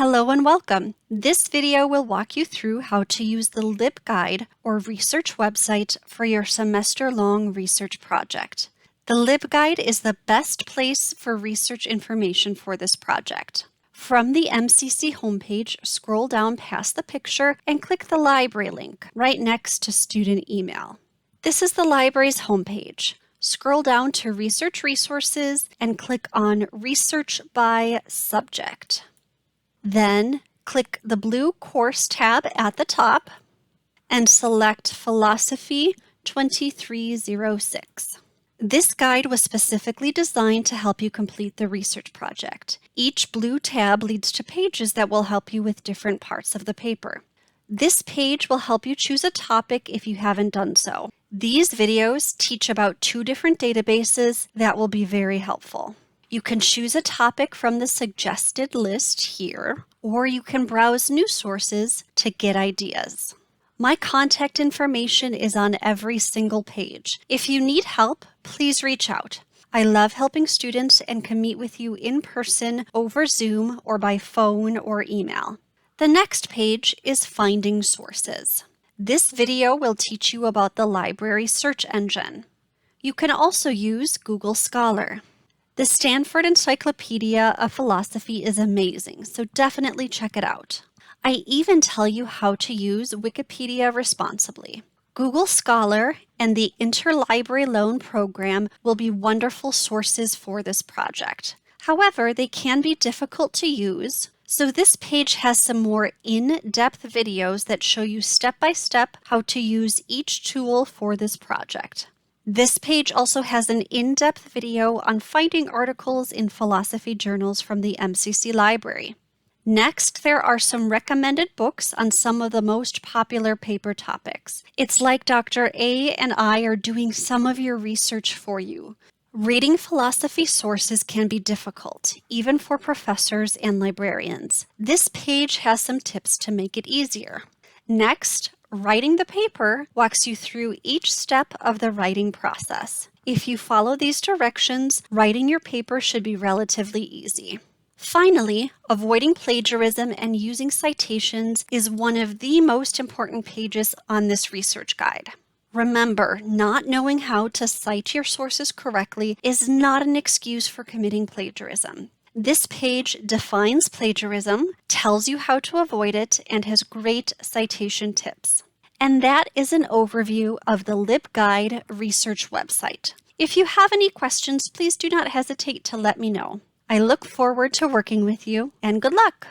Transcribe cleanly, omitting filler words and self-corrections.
Hello and welcome. This video will walk you through how to use the LibGuide or research website for your semester-long research project. The LibGuide is the best place for research information for this project. From the MCC homepage, scroll down past the picture and click the library link right next to student email. This is the library's homepage. Scroll down to Research Resources and click on Research by Subject. Then click the blue course tab at the top and select Philosophy 2306. This guide was specifically designed to help you complete the research project. Each blue tab leads to pages that will help you with different parts of the paper. This page will help you choose a topic if you haven't done so. These videos teach about 2 different databases that will be very helpful. You can choose a topic from the suggested list here, or you can browse news sources to get ideas. My contact information is on every single page. If you need help, please reach out. I love helping students and can meet with you in person, over Zoom, or by phone or email. The next page is Finding Sources. This video will teach you about the library search engine. You can also use Google Scholar. The Stanford Encyclopedia of Philosophy is amazing, so definitely check it out. I even tell you how to use Wikipedia responsibly. Google Scholar and the Interlibrary Loan Program will be wonderful sources for this project. However, they can be difficult to use, so this page has some more in-depth videos that show you step-by-step how to use each tool for this project. This page also has an in-depth video on finding articles in philosophy journals from the MCC library. Next, there are some recommended books on some of the most popular paper topics. It's like Dr. A and I are doing some of your research for you. Reading philosophy sources can be difficult, even for professors and librarians. This page has some tips to make it easier. Next, writing the paper walks you through each step of the writing process. If you follow these directions, writing your paper should be relatively easy. Finally, avoiding plagiarism and using citations is one of the most important pages on this research guide. Remember, not knowing how to cite your sources correctly is not an excuse for committing plagiarism. This page defines plagiarism, tells you how to avoid it, and has great citation tips. And that is an overview of the LibGuide research website. If you have any questions, please do not hesitate to let me know. I look forward to working with you, and good luck!